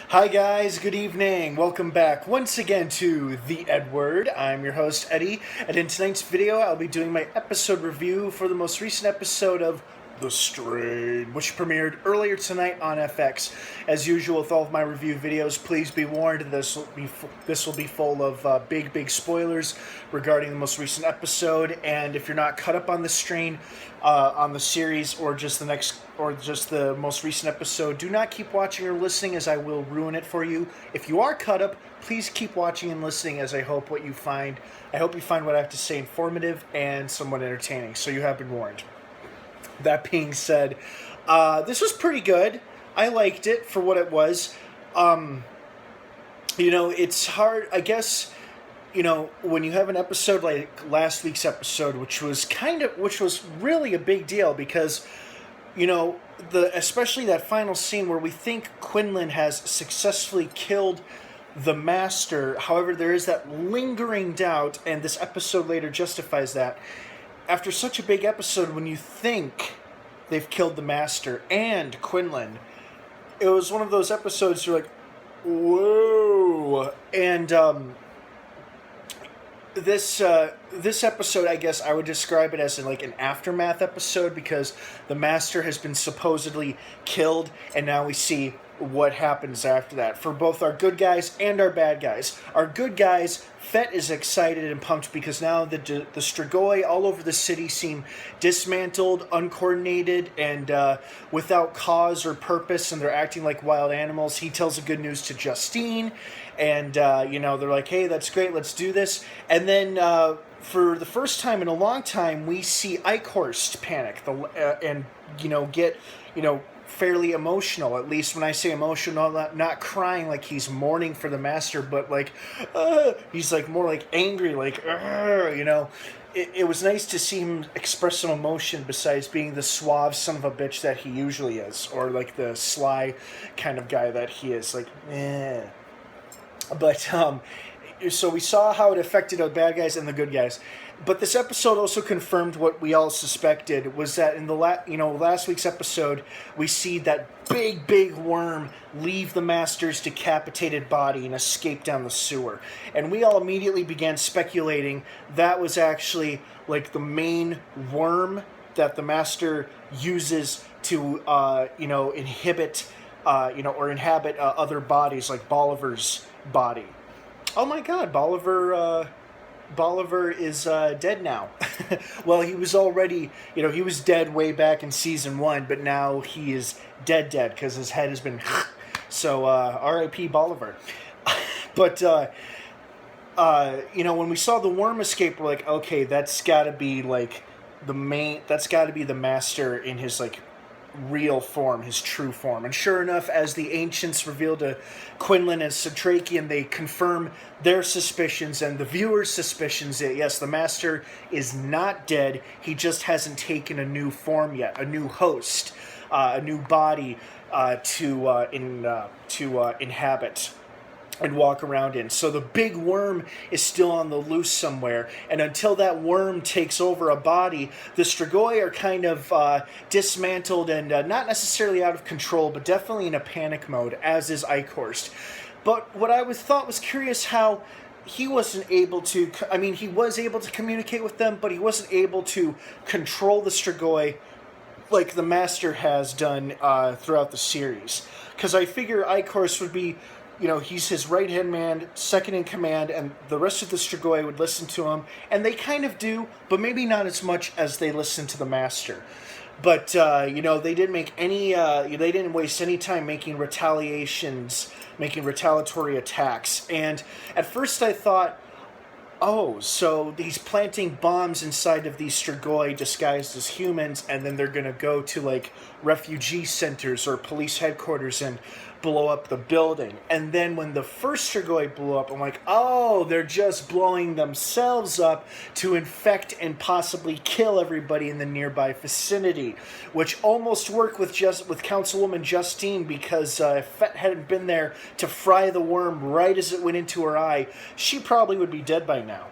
Hi guys, good evening. Welcome back once again to the EdWord. I'm your host Eddie, and in tonight's video I'll be doing my episode review for the most recent episode of The Strain, which premiered earlier tonight on FX. As usual with all of my review videos, please be warned this will be full of big spoilers regarding the most recent episode, and if you're not caught up on The Strain, on the series or just the most recent episode, do not keep watching or listening as I will ruin it for you. If you are caught up, please keep watching and listening as I hope you find what I have to say informative and somewhat entertaining. So you have been warned. That being said, this was pretty good. I liked it for what it was. It's hard, I guess. When you have an episode like last week's episode, which was really a big deal because, especially that final scene where we think Quinlan has successfully killed the Master. However, there is that lingering doubt, and this episode later justifies that. After such a big episode, when you think they've killed the Master and Quinlan, it was one of those episodes you're like, whoa, and this episode, I guess I would describe it as an aftermath episode because the Master has been supposedly killed, and now we see what happens after that for both our good guys and our bad guys. Our good guys, Fett is excited and pumped because now the Strigoi all over the city seem dismantled, uncoordinated, and without cause or purpose, and they're acting like wild animals. He tells the good news to Justine, and they're like, hey, that's great, let's do this. And then for the first time in a long time, we see Eichhorst panic and get fairly emotional. At least when I say emotional, not crying like he's mourning for the Master, but he's more like angry, It was nice to see him express some emotion besides being the suave son of a bitch that he usually is, or the sly kind of guy that he is, But so we saw how it affected the bad guys and the good guys. But this episode also confirmed what we all suspected, was that in the last week's episode, we see that big worm leave the Master's decapitated body and escape down the sewer. And we all immediately began speculating that was actually the main worm that the Master uses to inhabit other bodies, like Bolivar's body. Oh my God, Bolivar is dead now. Well, he was already, he was dead way back in season 1, but now he is dead because his head has been so R.I.P. Bolivar. But when we saw the worm escape, we're like, okay, that's got to be the Master in his real form, his true form. And sure enough, as the ancients reveal to Quinlan and Satrakian, they confirm their suspicions and the viewer's suspicions that yes, the Master is not dead. He just hasn't taken a new form yet, a new host, a new body to inhabit and walk around in. So the big worm is still on the loose somewhere, and until that worm takes over a body, the Strigoi are kind of dismantled and not necessarily out of control, but definitely in a panic mode, as is Eichhorst. But what I thought was curious how he wasn't able to, he was able to communicate with them, but he wasn't able to control the Strigoi like the Master has done throughout the series. Because I figure Eichhorst would be, he's his right-hand man, second in command, and the rest of the Strigoi would listen to him, and they kind of do, but maybe not as much as they listen to the Master. But, they didn't make they didn't waste any time making retaliatory attacks. And at first I thought, oh, so he's planting bombs inside of these Strigoi disguised as humans, and then they're going to go to, refugee centers or police headquarters and blow up the building. And then when the first Strigoi blew up, I'm like, oh, they're just blowing themselves up to infect and possibly kill everybody in the nearby vicinity, which almost worked with Councilwoman Justine, because if Fett hadn't been there to fry the worm right as it went into her eye, she probably would be dead by now.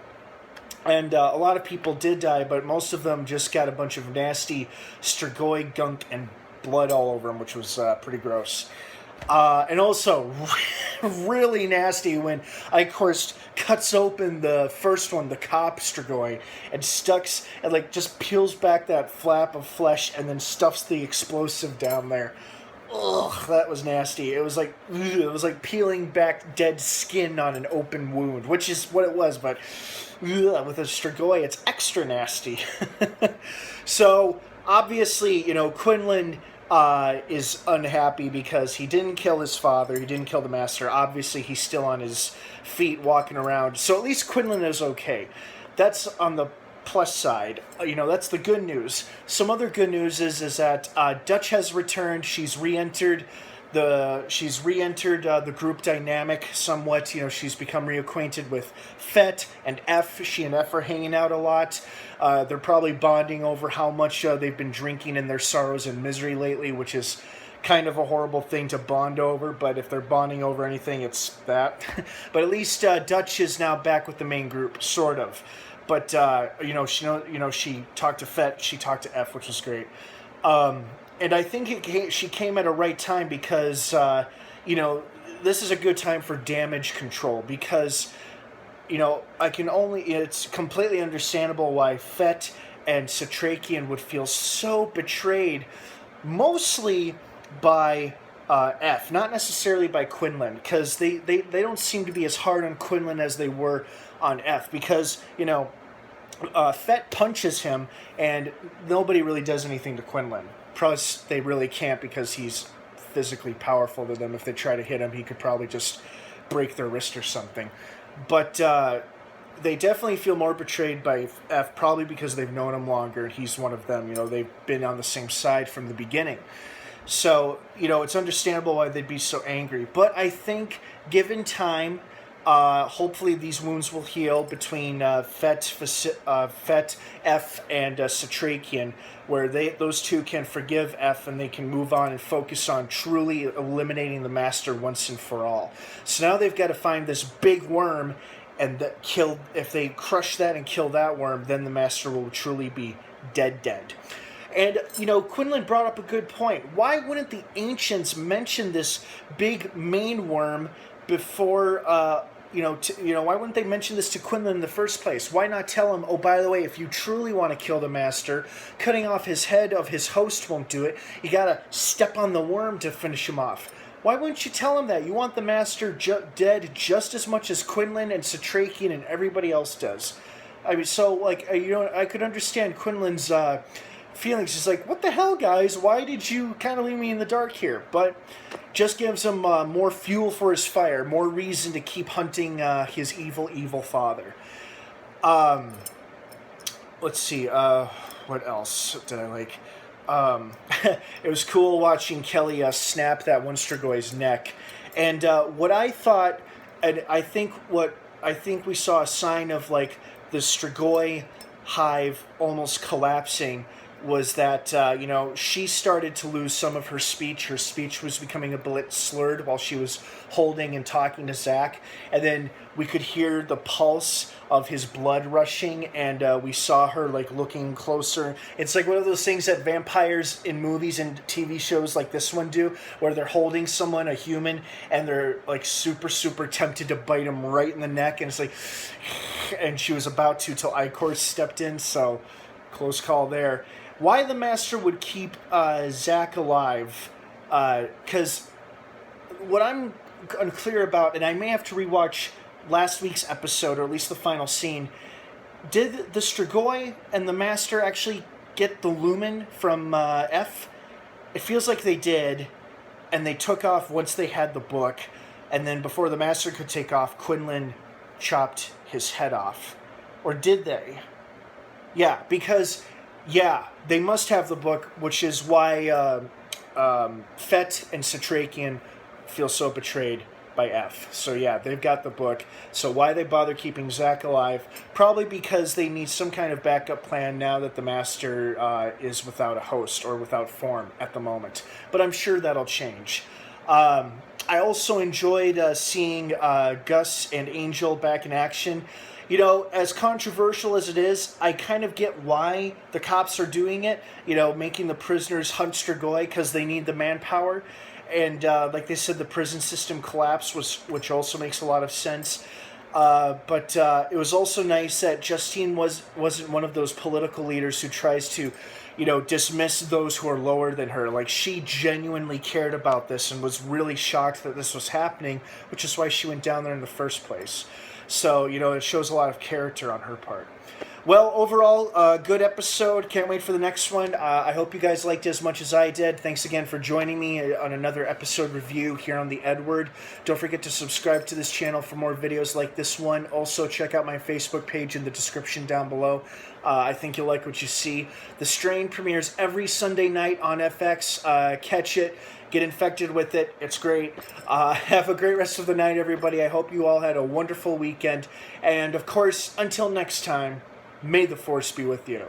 And a lot of people did die, but most of them just got a bunch of nasty Strigoi gunk and blood all over them, which was pretty gross. And also, really nasty when Eichhorst cuts open the first one, the cop Strigoi, and just peels back that flap of flesh and then stuffs the explosive down there. Ugh, that was nasty. It was like peeling back dead skin on an open wound, which is what it was, but with a Strigoi, it's extra nasty. So, obviously, Quinlan is unhappy because he didn't kill his father, he didn't kill the master. Obviously, he's still on his feet walking around. So at least Quinlan is okay. That's on the plus side. That's the good news. Some other good news is that Dutch has returned. She's re-entered the group dynamic somewhat. She's become reacquainted with Fett and F. She and F are hanging out a lot. They're probably bonding over how much they've been drinking in their sorrows and misery lately, which is kind of a horrible thing to bond over, but if they're bonding over anything, it's that. But at least Dutch is now back with the main group, sort of. But she talked to Fett, she talked to F, which was great. And I think she came at a right time because, this is a good time for damage control because, it's completely understandable why Fett and Satrakian would feel so betrayed, mostly by F, not necessarily by Quinlan, because they don't seem to be as hard on Quinlan as they were on F, because, Fett punches him, and nobody really does anything to Quinlan. Plus, they really can't because he's physically powerful to them. If they try to hit him, he could probably just break their wrist or something. But they definitely feel more betrayed by F, probably because they've known him longer, and he's one of them. They've been on the same side from the beginning. So, it's understandable why they'd be so angry. But I think, given time, hopefully these wounds will heal between Fett, F, and Satrakian, where those two can forgive F and they can move on and focus on truly eliminating the Master once and for all. So now they've got to find this big worm and if they crush that and kill that worm, then the Master will truly be dead. And, Quinlan brought up a good point. Why wouldn't the ancients mention this big main worm before, why wouldn't they mention this to Quinlan in the first place? Why not tell him, oh, by the way, if you truly want to kill the Master, cutting off his head of his host won't do it. You got to step on the worm to finish him off. Why wouldn't you tell him that? You want the Master dead just as much as Quinlan and Satrakian and everybody else does. I mean, so, I could understand Quinlan's feelings. He's like, what the hell, guys? Why did you kind of leave me in the dark here? But just gives him more fuel for his fire, more reason to keep hunting his evil father. Let's see. What else did I like? It was cool watching Kelly snap that one Strigoi's neck. And what I thought, and I think we saw a sign of like the Strigoi hive almost collapsing, was that, she started to lose some of her speech. Her speech was becoming a bit slurred while she was holding and talking to Zach. And then we could hear the pulse of his blood rushing, and we saw her, looking closer. It's like one of those things that vampires in movies and TV shows like this one do, where they're holding someone, a human, and they're, super, super tempted to bite him right in the neck. And it's like... And she was about to till Icor stepped in, so close call there. Why the Master would keep Zach alive, because what I'm unclear about, and I may have to rewatch last week's episode, or at least the final scene, did the Strigoi and the Master actually get the lumen from F? It feels like they did, and they took off once they had the book, and then before the Master could take off, Quinlan chopped his head off. Or did they? Yeah, because... Yeah, they must have the book, which is why Fett and Satrakian feel so betrayed by F. So yeah, they've got the book. So why they bother keeping Zach alive? Probably because they need some kind of backup plan now that the Master is without a host or without form at the moment. But I'm sure that'll change. I also enjoyed seeing Gus and Angel back in action. As controversial as it is, I kind of get why the cops are doing it, making the prisoners hunt Strigoi because they need the manpower. and like they said, the prison system collapse which also makes a lot of sense. But it was also nice that Justine wasn't one of those political leaders who tries to, dismiss those who are lower than her. Like, she genuinely cared about this and was really shocked that this was happening, which is why she went down there in the first place. So, it shows a lot of character on her part. Well, overall, good episode. Can't wait for the next one. I hope you guys liked it as much as I did. Thanks again for joining me on another episode review here on the EdWord. Don't forget to subscribe to this channel for more videos like this one. Also, check out my Facebook page in the description down below. I think you'll like what you see. The Strain premieres every Sunday night on FX. Catch it. Get infected with it. It's great. Have a great rest of the night, everybody. I hope you all had a wonderful weekend. And, of course, until next time, may the Force be with you.